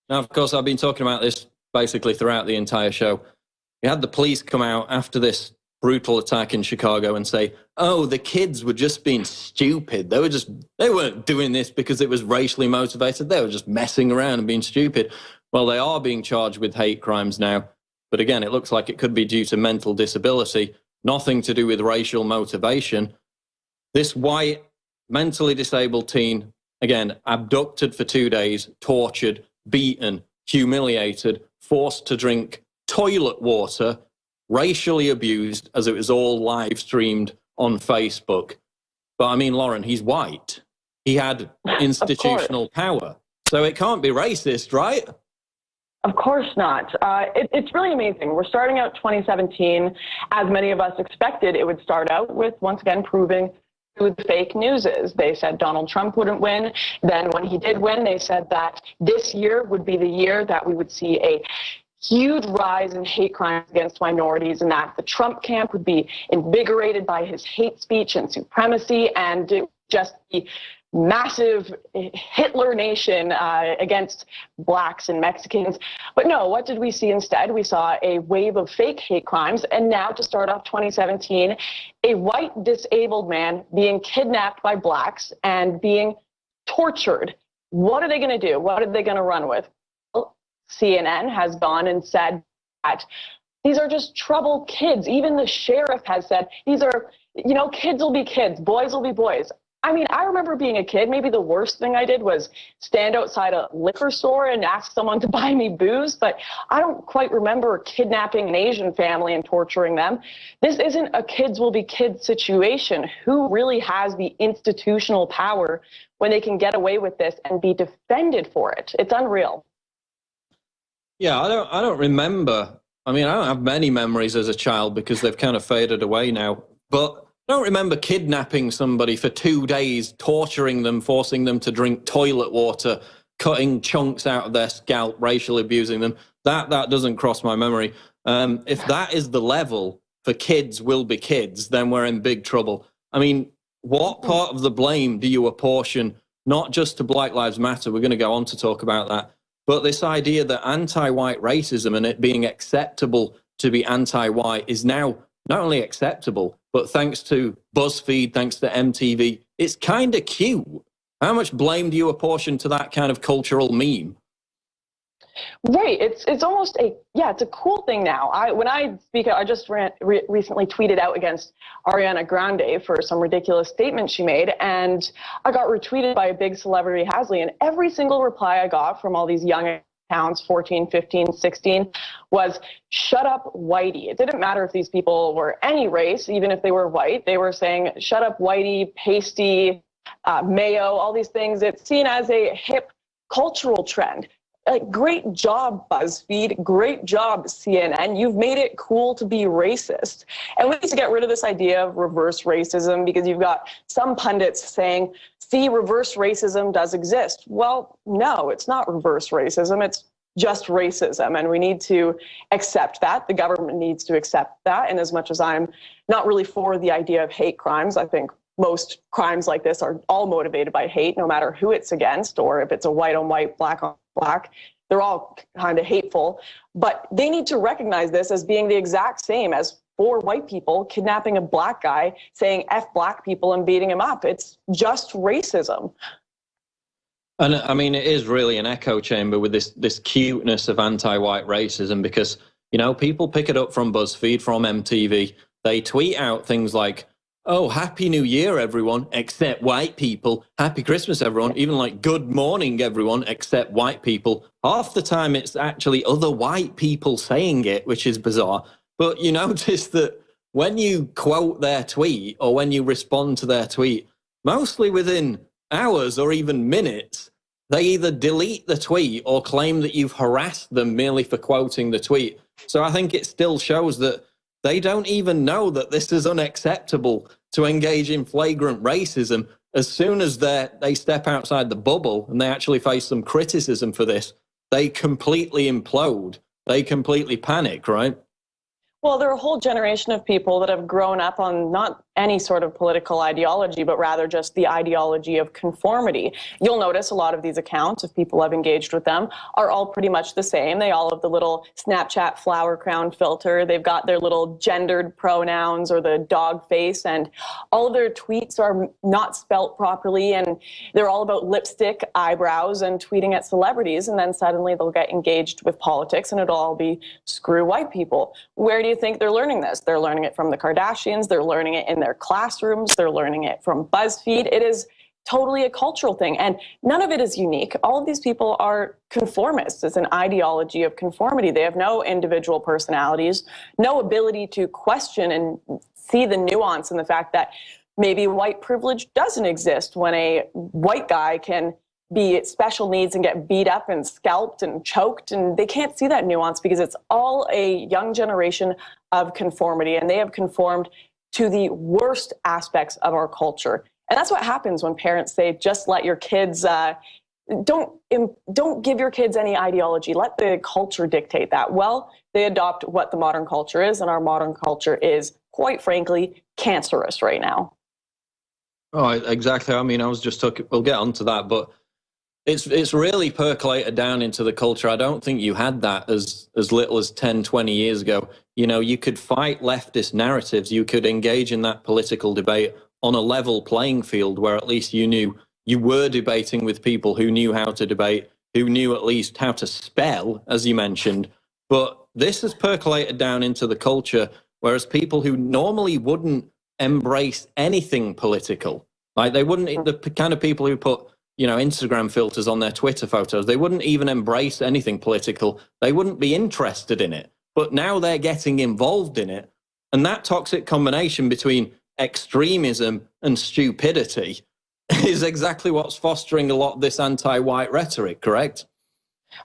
Now, of course, I've been talking about this basically throughout the entire show. You had the police come out after this brutal attack in Chicago and say, oh, the kids were just being stupid. They weren't doing this because it was racially motivated. They were just messing around and being stupid. Well, they are being charged with hate crimes now. But again, it looks like it could be due to mental disability, nothing to do with racial motivation. This white, mentally disabled teen, again, abducted for 2 days, tortured, beaten, humiliated, forced to drink toilet water, racially abused, as it was all live streamed on Facebook. But I mean, Lauren, he's white. He had institutional power. So it can't be racist, right? Of course not. It's really amazing. We're starting out 2017, as many of us expected it would start out with, once again, proving who the fake news is. They said Donald Trump wouldn't win. Then when he did win, they said that this year would be the year that we would see a huge rise in hate crimes against minorities, and that the Trump camp would be invigorated by his hate speech and supremacy, and it would just be massive Hitler nation against blacks and Mexicans. But no, what did we see instead? We saw a wave of fake hate crimes, and now to start off 2017, a white disabled man being kidnapped by blacks and being tortured. What are they going to do? What are they going to run with? Well, CNN has gone and said that these are just troubled kids. Even the sheriff has said, these are, kids will be kids, boys will be boys. I mean, I remember being a kid, maybe the worst thing I did was stand outside a liquor store and ask someone to buy me booze, but I don't quite remember kidnapping an Asian family and torturing them. This isn't a kids will be kids situation. Who really has the institutional power when they can get away with this and be defended for it? It's unreal. Yeah, I don't remember. I mean, I don't have many memories as a child because they've kind of faded away now, but I don't remember kidnapping somebody for 2 days, torturing them, forcing them to drink toilet water, cutting chunks out of their scalp, racially abusing them. That doesn't cross my memory. If that is the level for kids will be kids, then we're in big trouble. I mean, what part of the blame do you apportion, not just to Black Lives Matter, we're going to go on to talk about that, but this idea that anti-white racism and it being acceptable to be anti-white is now not only acceptable, but thanks to BuzzFeed, thanks to MTV, it's kind of cute. How much blame do you apportion to that kind of cultural meme? Right. It's almost it's a cool thing now. When I speak, I just recently tweeted out against Ariana Grande for some ridiculous statement she made, and I got retweeted by a big celebrity, Hasley, and every single reply I got from all these young accounts, 14, 15, 16, was shut up whitey. It didn't matter if these people were any race, even if they were white. They were saying shut up whitey, pasty, mayo, all these things. It's seen as a hip cultural trend. Like, great job, BuzzFeed. Great job, CNN. You've made it cool to be racist. And we need to get rid of this idea of reverse racism, because you've got some pundits saying, see, reverse racism does exist. Well, no, it's not reverse racism. It's just racism. And we need to accept that. The government needs to accept that. And as much as I'm not really for the idea of hate crimes, I think most crimes like this are all motivated by hate, no matter who it's against, or if it's a white on white, black on black. They're all kind of hateful. But they need to recognize this as being the exact same as 4 white people kidnapping a black guy, saying F black people and beating him up. It's just racism. And I mean, it is really an echo chamber with this cuteness of anti-white racism, because, people pick it up from BuzzFeed, from MTV. They tweet out things like, oh, Happy New Year, everyone, except white people. Happy Christmas, everyone. Even like, good morning, everyone, except white people. Half the time, it's actually other white people saying it, which is bizarre. But you notice that when you quote their tweet or when you respond to their tweet, mostly within hours or even minutes, they either delete the tweet or claim that you've harassed them merely for quoting the tweet. So I think it still shows that they don't even know that this is unacceptable to engage in flagrant racism. As soon as they step outside the bubble and they actually face some criticism for this, they completely implode. They completely panic, right? Well, there are a whole generation of people that have grown up on not any sort of political ideology, but rather just the ideology of conformity. You'll notice a lot of these accounts, if people have engaged with them, are all pretty much the same. They all have the little Snapchat flower crown filter. They've got their little gendered pronouns or the dog face, and all of their tweets are not spelt properly, and they're all about lipstick, eyebrows, and tweeting at celebrities, and then suddenly they'll get engaged with politics, and it'll all be screw white people. Where do you think they're learning this? They're learning it from the Kardashians. They're learning it in their classrooms. They're learning it from BuzzFeed. It is totally a cultural thing, and none of it is unique. All of these people are conformists. It's an ideology of conformity. They have no individual personalities, no ability to question and see the nuance in the fact that maybe white privilege doesn't exist when a white guy can be special needs and get beat up and scalped and choked, and they can't see that nuance because it's all a young generation of conformity, and they have conformed to the worst aspects of our culture. And that's what happens when parents say, just let your kids, don't give your kids any ideology, let the culture dictate that. Well, they adopt what the modern culture is, and our modern culture is, quite frankly, cancerous right now. Oh, exactly. I mean, I was just talking, we'll get onto that, but it's really percolated down into the culture. I don't think you had that as little as 10, 20 years ago. You know, you could fight leftist narratives. You could engage in that political debate on a level playing field where at least you knew you were debating with people who knew how to debate, who knew at least how to spell, as you mentioned. But this has percolated down into the culture, whereas people who normally wouldn't embrace anything political, like they wouldn't, the kind of people who put, you know, Instagram filters on their Twitter photos, they wouldn't even embrace anything political. They wouldn't be interested in it. But now they're getting involved in it. And that toxic combination between extremism and stupidity is exactly what's fostering a lot of this anti-white rhetoric, correct?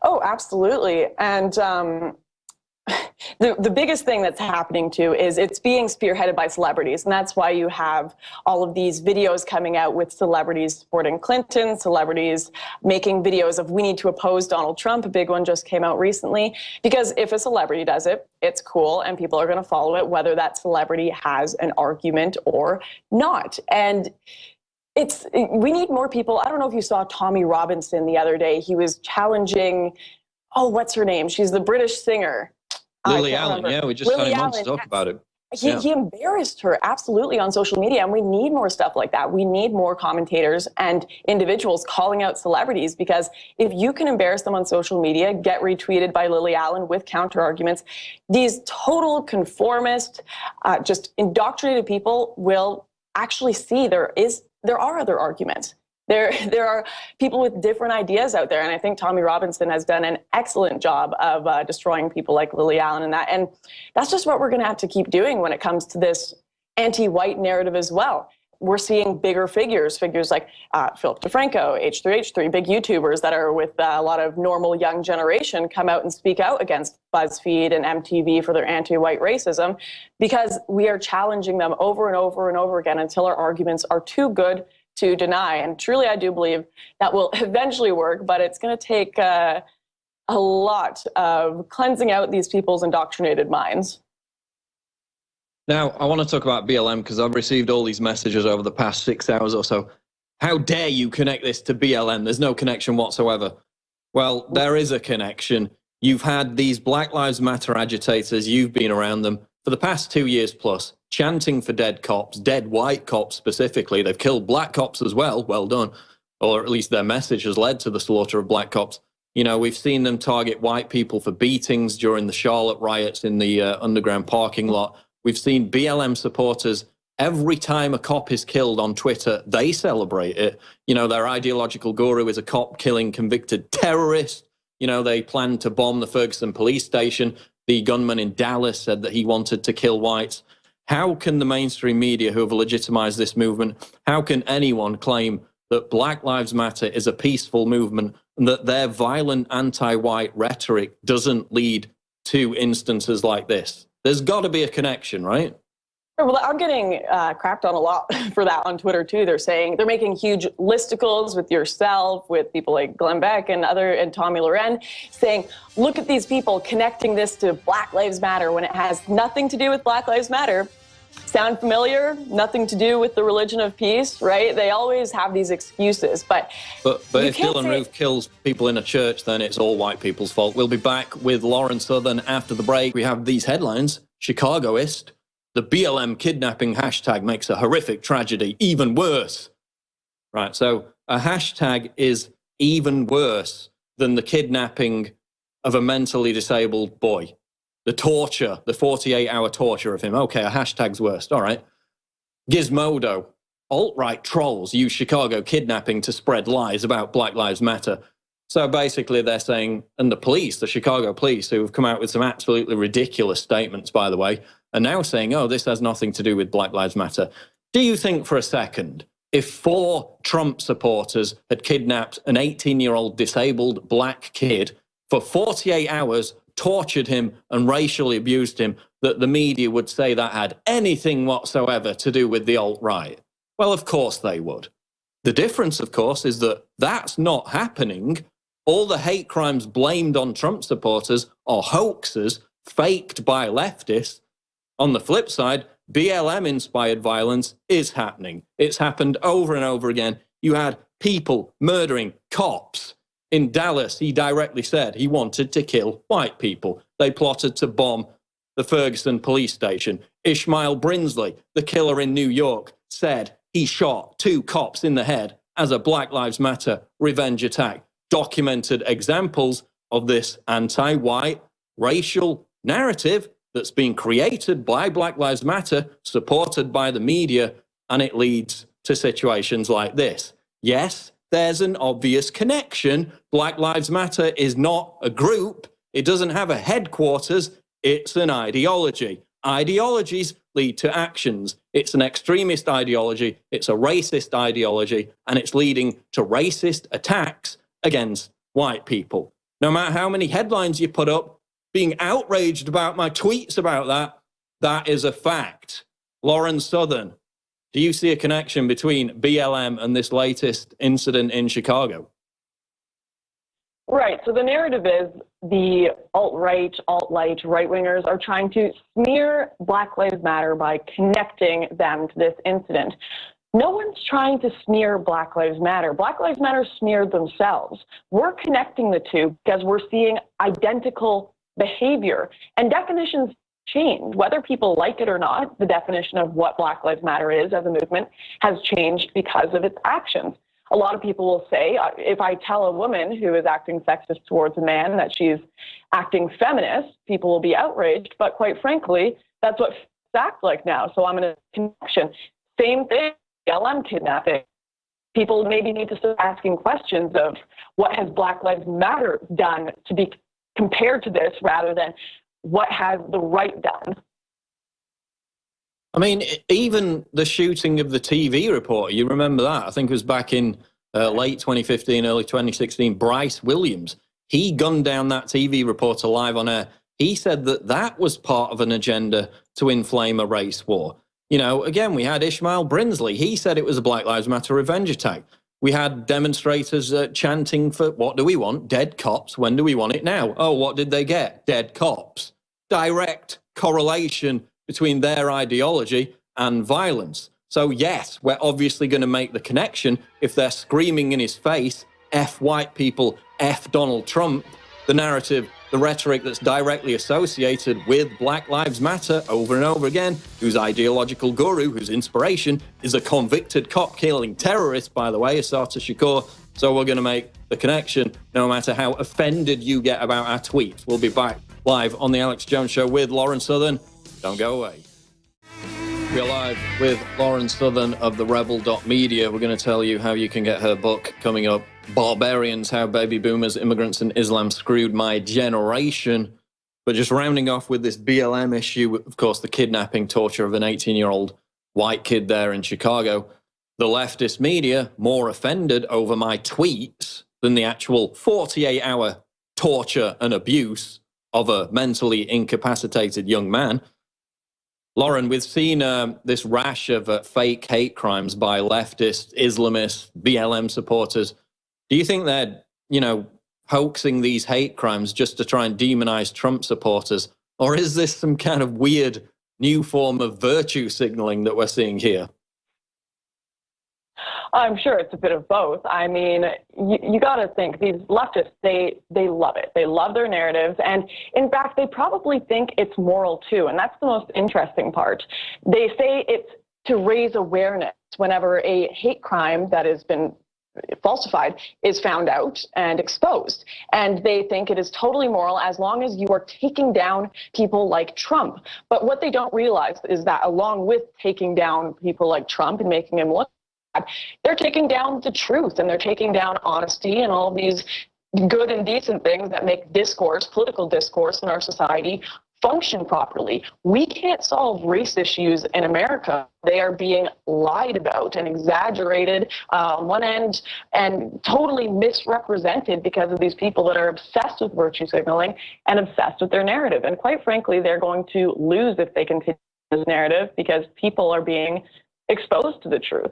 Oh, absolutely. And the biggest thing that's happening too is it's being spearheaded by celebrities, and that's why you have all of these videos coming out with celebrities supporting Clinton, celebrities making videos of we need to oppose Donald Trump. A big one just came out recently, because if a celebrity does it, it's cool and people are going to follow it, whether that celebrity has an argument or not. And we need more people. I don't know if you saw Tommy Robinson the other day. He was challenging, oh, what's her name? She's the British singer. Lily Allen, yeah, we just had him on to talk about it. He embarrassed her absolutely on social media, and we need more stuff like that. We need more commentators and individuals calling out celebrities, because if you can embarrass them on social media, get retweeted by Lily Allen with counter arguments, these total conformist, just indoctrinated people will actually see there are other arguments. There are people with different ideas out there, and I think Tommy Robinson has done an excellent job of destroying people like Lily Allen and that. And that's just what we're going to have to keep doing when it comes to this anti-white narrative as well. We're seeing bigger figures like Philip DeFranco, H3H3, big YouTubers that are with a lot of normal young generation come out and speak out against BuzzFeed and MTV for their anti-white racism, because we are challenging them over and over and over again until our arguments are too good to deny. And truly, I do believe that will eventually work, but it's going to take a lot of cleansing out these people's indoctrinated minds. Now, I want to talk about BLM because I've received all these messages over the past 6 hours or so. How dare you connect this to BLM? There's no connection whatsoever. Well, there is a connection. You've had these Black Lives Matter agitators, you've been around them for the past 2 years plus, chanting for dead cops, dead white cops specifically. They've killed black cops as well. Well done. Or at least their message has led to the slaughter of black cops. You know, we've seen them target white people for beatings during the Charlotte riots in the underground parking lot. We've seen BLM supporters, every time a cop is killed on Twitter, they celebrate it. You know, their ideological guru is a cop killing convicted terrorist. You know, they planned to bomb the Ferguson police station. The gunman in Dallas said that he wanted to kill whites. How can the mainstream media who have legitimized this movement, how can anyone claim that Black Lives Matter is a peaceful movement and that their violent anti-white rhetoric doesn't lead to instances like this? There's got to be a connection, right? Well, I'm getting crapped on a lot for that on Twitter too. They're saying they're making huge listicles with yourself, with people like Glenn Beck and Tommy Loren, saying, look at these people connecting this to Black Lives Matter when it has nothing to do with Black Lives Matter. Sound familiar? Nothing to do with the religion of peace, right? They always have these excuses, but if Dylan Roof kills people in a church, then it's all white people's fault. We'll be back with Lauren Southern after the break. We have these headlines. Chicagoist, the BLM kidnapping hashtag makes a horrific tragedy even worse. Right, so a hashtag is even worse than the kidnapping of a mentally disabled boy. The torture, the 48-hour torture of him. Okay, a hashtag's worst. All right. Gizmodo. Alt-right trolls use Chicago kidnapping to spread lies about Black Lives Matter. So basically they're saying, and the police, the Chicago police, who have come out with some absolutely ridiculous statements, by the way, are now saying, oh, this has nothing to do with Black Lives Matter. Do you think for a second, if 4 Trump supporters had kidnapped an 18-year-old disabled black kid for 48 hours, tortured him and racially abused him, that the media would say that had anything whatsoever to do with the alt-right? Well, of course they would. The difference, of course, is that that's not happening. All the hate crimes blamed on Trump supporters are hoaxes faked by leftists. On the flip side, BLM-inspired violence is happening. It's happened over and over again. You had people murdering cops. In Dallas, he directly said he wanted to kill white people. They plotted to bomb the Ferguson police station. Ishmael Brinsley, the killer in New York, said he shot 2 cops in the head as a Black Lives Matter revenge attack. Documented examples of this anti-white racial narrative that's been created by Black Lives Matter, supported by the media, and it leads to situations like this. Yes, there's an obvious connection. Black Lives Matter is not a group. It doesn't have a headquarters. It's an ideology. Ideologies lead to actions. It's an extremist ideology. It's a racist ideology, and it's leading to racist attacks against white people. No matter how many headlines you put up, being outraged about my tweets about that, that is a fact. Lauren Southern, do you see a connection between BLM and this latest incident in Chicago? Right. So the narrative is the alt-right, alt-light, right-wingers are trying to smear Black Lives Matter by connecting them to this incident. No one's trying to smear Black Lives Matter. Black Lives Matter smeared themselves. We're connecting the two because we're seeing identical behavior, and definitions change. Whether people like it or not, the definition of what Black Lives Matter is as a movement has changed because of its actions. A lot of people will say, if I tell a woman who is acting sexist towards a man that she's acting feminist, people will be outraged. But quite frankly, that's what act like now. So I'm in a connection. Same thing, BLM kidnapping. People maybe need to start asking questions of what has Black Lives Matter done to be compared to this rather than what has the right done. I mean, even the shooting of the TV reporter, you remember that? I think it was back in late 2015, early 2016. Bryce Williams, he gunned down that TV reporter live on air. He said that that was part of an agenda to inflame a race war. You know, again, we had Ishmael Brinsley. He said it was a Black Lives Matter revenge attack. We had demonstrators chanting for, what do we want? Dead cops. When do we want it now? Oh, what did they get? Dead cops. Direct correlation between their ideology and violence. So yes, we're obviously going to make the connection if they're screaming in his face, F white people, F Donald Trump, the narrative, the rhetoric that's directly associated with Black Lives Matter over and over again, whose ideological guru, whose inspiration is a convicted cop-killing terrorist, by the way, Assata Shakur. So we're going to make the connection no matter how offended you get about our tweets. We'll be back live on the Alex Jones Show with Lauren Southern. Don't go away. We're live with Lauren Southern of the Rebel.media. We're going to tell you how you can get her book coming up, Barbarians, How Baby Boomers, Immigrants, and Islam Screwed My Generation. But just rounding off with this BLM issue, of course, the kidnapping, torture of an 18-year-old white kid there in Chicago. The leftist media more offended over my tweets than the actual 48-hour torture and abuse of a mentally incapacitated young man. Lauren, we've seen this rash of fake hate crimes by leftists, Islamists, BLM supporters. Do you think they're, hoaxing these hate crimes just to try and demonize Trump supporters? Or is this some kind of weird new form of virtue signaling that we're seeing here? I'm sure it's a bit of both. I mean, you got to think these leftists, they love it. They love their narratives. And in fact, they probably think it's moral too. And that's the most interesting part. They say it's to raise awareness whenever a hate crime that has been falsified is found out and exposed. And they think it is totally moral as long as you are taking down people like Trump. But what they don't realize is that along with taking down people like Trump and making him look, they're taking down the truth, and they're taking down honesty and all these good and decent things that make discourse, political discourse in our society, function properly. We can't solve race issues in America. They are being lied about and exaggerated on one end and totally misrepresented because of these people that are obsessed with virtue signaling and obsessed with their narrative. And quite frankly, they're going to lose if they continue this narrative because people are being exposed to the truth.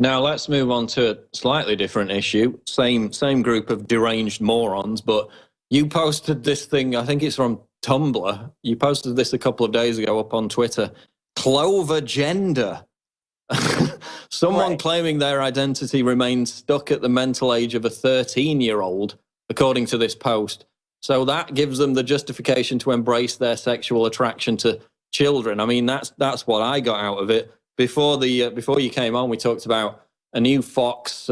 Now let's move on to a slightly different issue. Same group of deranged morons, but you posted this thing, I think it's from Tumblr. You posted this a couple of days ago up on Twitter. Clover gender. Someone claiming their identity remains stuck at the mental age of a 13-year-old, according to this post. So that gives them the justification to embrace their sexual attraction to children. I mean, that's what I got out of it. Before you came on, we talked about a new Fox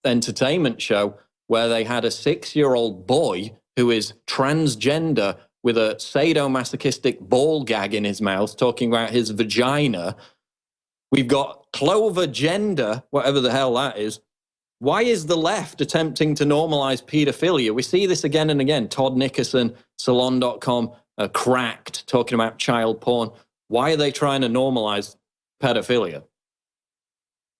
entertainment show where they had a 6-year-old boy who is transgender with a sadomasochistic ball gag in his mouth, talking about his vagina. We've got Clover gender, whatever the hell that is. Why is the left attempting to normalize pedophilia? We see this again and again. Todd Nickerson, Salon.com, Cracked, talking about child porn. Why are they trying to normalize pedophilia?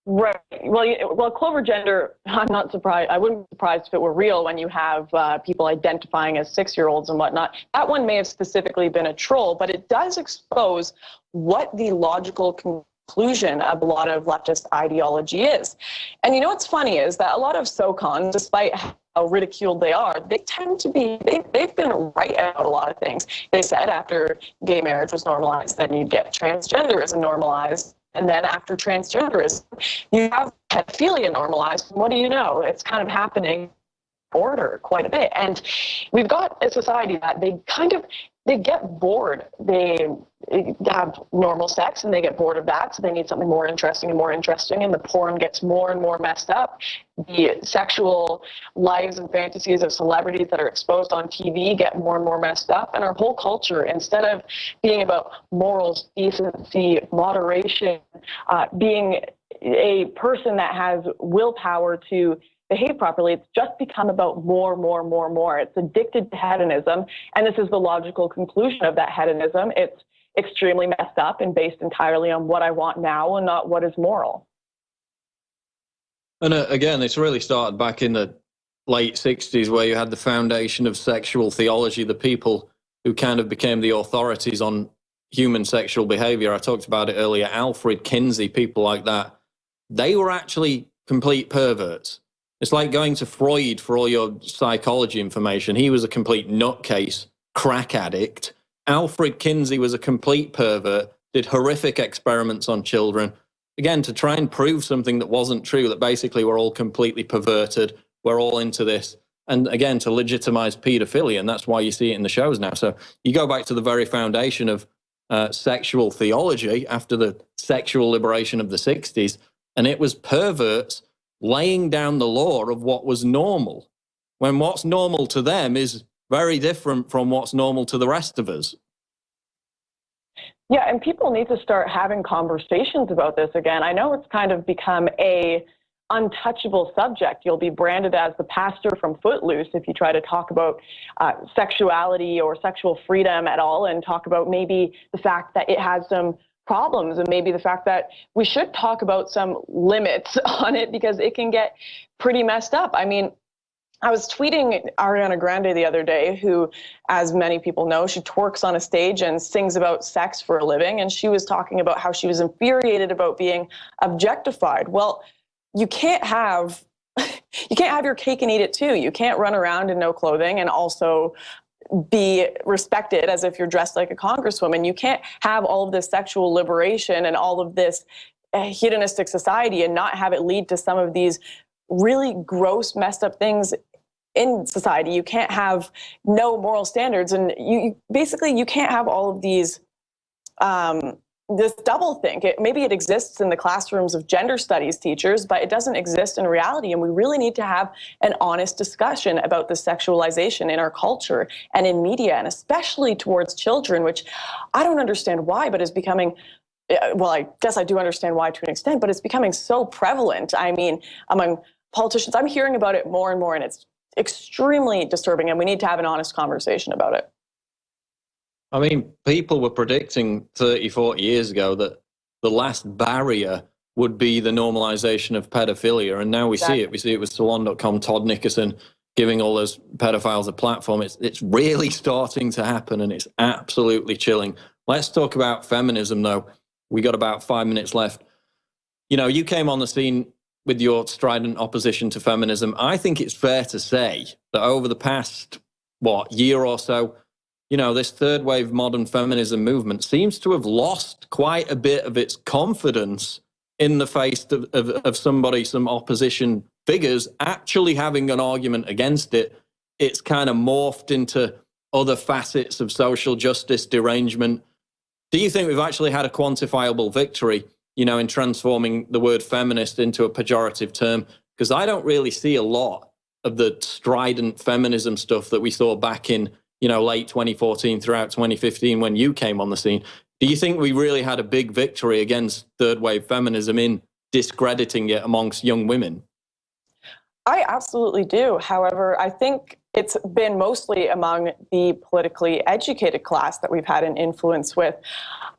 Right. Well, Clover gender, I'm not surprised. I wouldn't be surprised if it were real when you have people identifying as 6-year-olds and whatnot. That one may have specifically been a troll, but it does expose what the logical conclusion of a lot of leftist ideology is. And you know what's funny is that a lot of SOCONs, despite how ridiculed they are, they tend to be, they've been right about a lot of things. They said after gay marriage was normalized, then you'd get transgenderism normalized. And then after transgenderism, you have pedophilia normalized. What do you know? It's kind of happening order quite a bit. And we've got a society that they get bored. They have normal sex and they get bored of that. So they need something more interesting and more interesting. And the porn gets more and more messed up. The sexual lives and fantasies of celebrities that are exposed on TV get more and more messed up. And our whole culture, instead of being about morals, decency, moderation, being a person that has willpower to behave properly, it's just become about more. It's addicted to hedonism, and this is the logical conclusion of that hedonism. It's extremely messed up and based entirely on what I want now and not what is moral. And again, it's really started back in the late 60s where you had the foundation of sexual theology, the people who kind of became the authorities on human sexual behavior. I talked about it earlier, Alfred Kinsey, people like that. They were actually complete perverts. It's like going to Freud for all your psychology information. He was a complete nutcase, crack addict. Alfred Kinsey was a complete pervert, did horrific experiments on children, again, to try and prove something that wasn't true, that basically we're all completely perverted, we're all into this. And again, to legitimize pedophilia, and that's why you see it in the shows now. So you go back to the very foundation of sexual theology after the sexual liberation of the 60s, and it was perverts laying down the law of what was normal, when what's normal to them is very different from what's normal to the rest of us. Yeah, and people need to start having conversations about this again. I know it's kind of become a untouchable subject. You'll be branded as the pastor from Footloose if you try to talk about sexuality or sexual freedom at all, and talk about maybe the fact that it has some problems, and maybe the fact that we should talk about some limits on it because it can get pretty messed up. I mean, I was tweeting Ariana Grande the other day, who, as many people know, she twerks on a stage and sings about sex for a living, and she was talking about how she was infuriated about being objectified. Well, you can't have your cake and eat it too. You can't run around in no clothing and also be respected as if you're dressed like a congresswoman. You can't have all of this sexual liberation and all of this hedonistic society and not have it lead to some of these really gross, messed up things in society. You can't have no moral standards, and you basically you can't have all of these this double think. Maybe it exists in the classrooms of gender studies teachers, but it doesn't exist in reality. And we really need to have an honest discussion about the sexualization in our culture and in media, and especially towards children, which I don't understand why, but is becoming, well, I guess I do understand why to an extent, but it's becoming so prevalent. I mean, among politicians, I'm hearing about it more and more, and it's extremely disturbing, and we need to have an honest conversation about it. I mean, people were predicting 30, 40 years ago that the last barrier would be the normalization of pedophilia. And now we see it. We see it with Salon.com, Todd Nickerson giving all those pedophiles a platform. It's really starting to happen, and it's absolutely chilling. Let's talk about feminism, though. We got about 5 minutes left. You know, you came on the scene with your strident opposition to feminism. I think it's fair to say that over the past, year or so, you know, this third wave modern feminism movement seems to have lost quite a bit of its confidence in the face of somebody, some opposition figures actually having an argument against it. It's kind of morphed into other facets of social justice derangement. Do you think we've actually had a quantifiable victory, you know, in transforming the word feminist into a pejorative term? Because I don't really see a lot of the strident feminism stuff that we saw back in, you know, late 2014 throughout 2015 when you came on the scene. Do you think we really had a big victory against third wave feminism in discrediting it amongst young women? I absolutely do. However, I think it's been mostly among the politically educated class that we've had an influence with.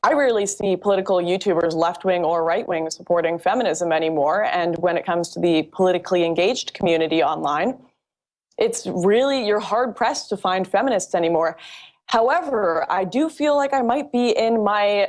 I rarely see political YouTubers, left-wing or right-wing, supporting feminism anymore. And when it comes to the politically engaged community online, it's really, you're hard-pressed to find feminists anymore. However, I do feel like I might be in my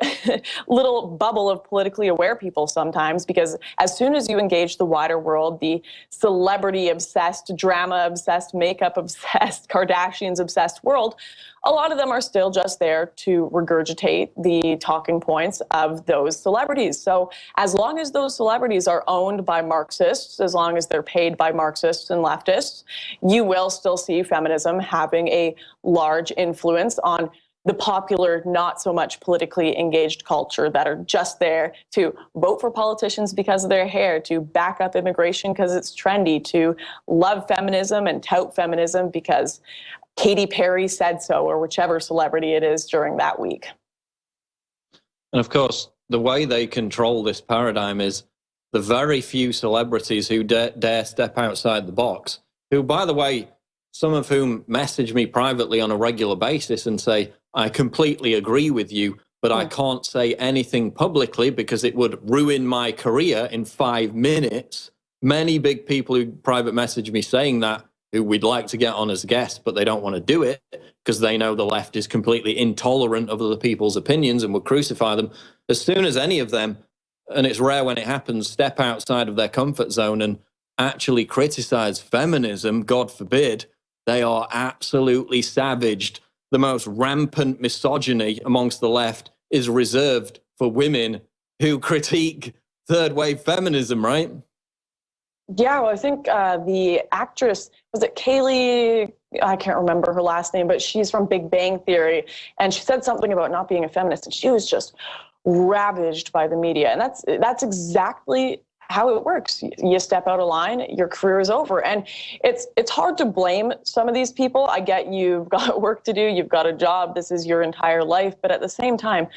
little bubble of politically aware people sometimes, because as soon as you engage the wider world, the celebrity-obsessed, drama-obsessed, makeup-obsessed, Kardashians-obsessed world, a lot of them are still just there to regurgitate the talking points of those celebrities. So as long as those celebrities are owned by Marxists, as long as they're paid by Marxists and leftists, you will still see feminism having a large influence on the popular, not so much politically engaged culture that are just there to vote for politicians because of their hair, to back up immigration because it's trendy, to love feminism and tout feminism because Katy Perry said so, or whichever celebrity it is during that week. And of course, the way they control this paradigm is the very few celebrities who dare step outside the box, who, by the way, some of whom message me privately on a regular basis and say, I completely agree with you, but I can't say anything publicly because it would ruin my career in 5 minutes. Many big people who private message me saying that, who we'd like to get on as guests, but they don't want to do it because they know the left is completely intolerant of other people's opinions and would crucify them. As soon as any of them, and it's rare when it happens, step outside of their comfort zone and actually criticize feminism, God forbid, they are absolutely savaged. The most rampant misogyny amongst the left is reserved for women who critique third wave feminism, right? Yeah, well, I think the actress, was it Kaylee? I can't remember her last name, but she's from Big Bang Theory. And she said something about not being a feminist, and she was just ravaged by the media. And that's exactly how it works. You step out of line, your career is over. And it's hard to blame some of these people. I get you've got work to do, you've got a job, this is your entire life. But at the same time,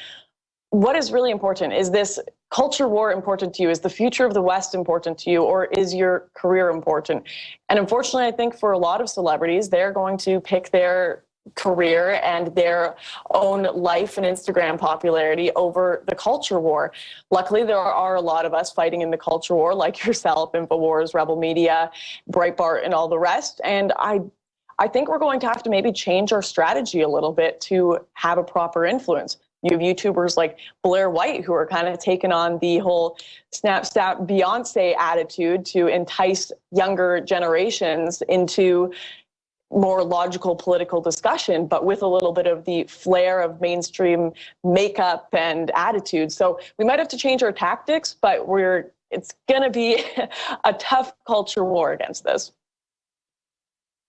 what is really important? Is this culture war important to you? Is the future of the West important to you? Or is your career important? And unfortunately, I think for a lot of celebrities, they're going to pick their career and their own life and Instagram popularity over the culture war. Luckily, there are a lot of us fighting in the culture war, like yourself, InfoWars, Rebel Media, Breitbart, and all the rest. And I think we're going to have to maybe change our strategy a little bit to have a proper influence. You have YouTubers like Blair White who are kind of taking on the whole Snapchat Beyonce attitude to entice younger generations into more logical political discussion, but with a little bit of the flair of mainstream makeup and attitude. So we might have to change our tactics, but it's going to be a tough culture war against this.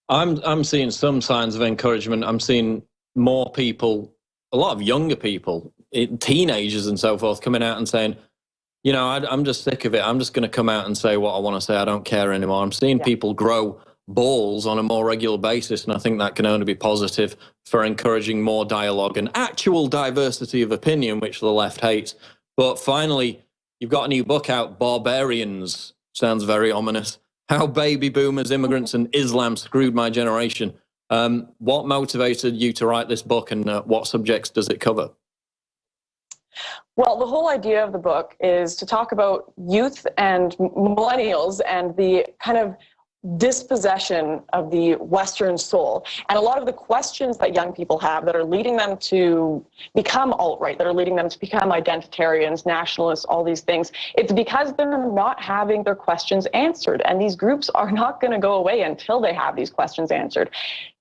I'm seeing some signs of encouragement. I'm seeing more people, a lot of younger people, teenagers and so forth, coming out and saying, you know, I'm just sick of it. I'm just going to come out and say what I want to say. I don't care anymore. I'm seeing people grow balls on a more regular basis, and I think that can only be positive for encouraging more dialogue and actual diversity of opinion, which the left hates. But finally, you've got a new book out, Barbarians. Sounds very ominous. How Baby Boomers, Immigrants, and Islam Screwed My Generation. What motivated you to write this book, and what subjects does it cover? Well, the whole idea of the book is to talk about youth and millennials and the kind of dispossession of the Western soul, and a lot of the questions that young people have that are leading them to become alt-right, that are leading them to become identitarians, nationalists, all these things. It's because they're not having their questions answered, and these groups are not going to go away until they have these questions answered.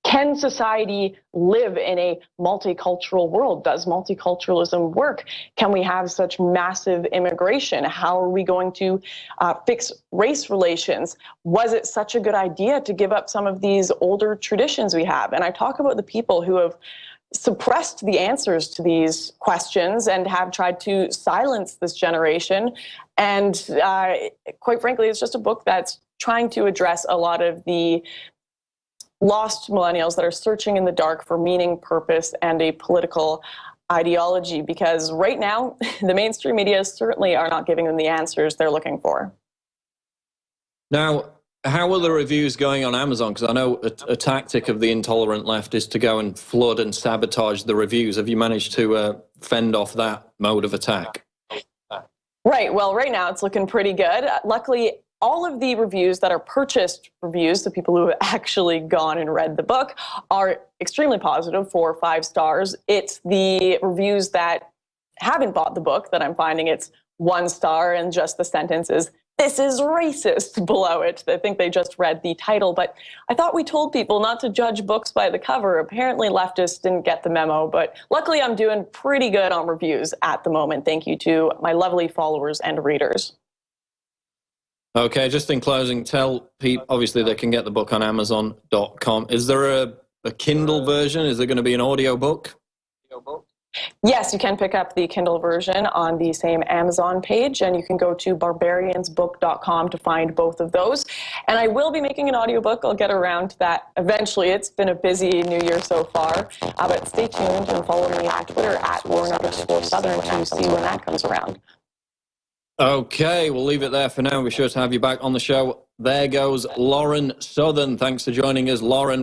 Can society live in a multicultural world? Does multiculturalism work? Can we have such massive immigration? How are we going to fix race relations? Was it such a good idea to give up some of these older traditions we have? And I talk about the people who have suppressed the answers to these questions and have tried to silence this generation. And quite frankly, it's just a book that's trying to address a lot of the lost millennials that are searching in the dark for meaning, purpose, and a political ideology, because right now the mainstream media certainly are not giving them the answers they're looking for. Now, how are the reviews going on Amazon? Because I know a tactic of the intolerant left is to go and flood and sabotage the reviews. Have you managed to fend off that mode of attack? Right. Well, right now it's looking pretty good. Luckily, all of the reviews that are purchased reviews, the people who have actually gone and read the book, are extremely positive, 4 or 5 stars. It's the reviews that haven't bought the book that I'm finding it's 1 star and just the sentence is, "This is racist," below it. They think they just read the title. But I thought we told people not to judge books by the cover. Apparently leftists didn't get the memo, but luckily I'm doing pretty good on reviews at the moment. Thank you to my lovely followers and readers. Okay, just in closing, tell people, obviously they can get the book on Amazon.com. Is there a Kindle version? Is there going to be an audio book? Yes, you can pick up the Kindle version on the same Amazon page, and you can go to barbariansbook.com to find both of those. And I will be making an audiobook. I'll get around to that eventually. It's been a busy new year so far, but stay tuned and follow me on Twitter at @Warren_Southern to see when that comes around. Okay, we'll leave it there for now. We're sure to have you back on the show. There goes Lauren Southern. Thanks for joining us, Lauren.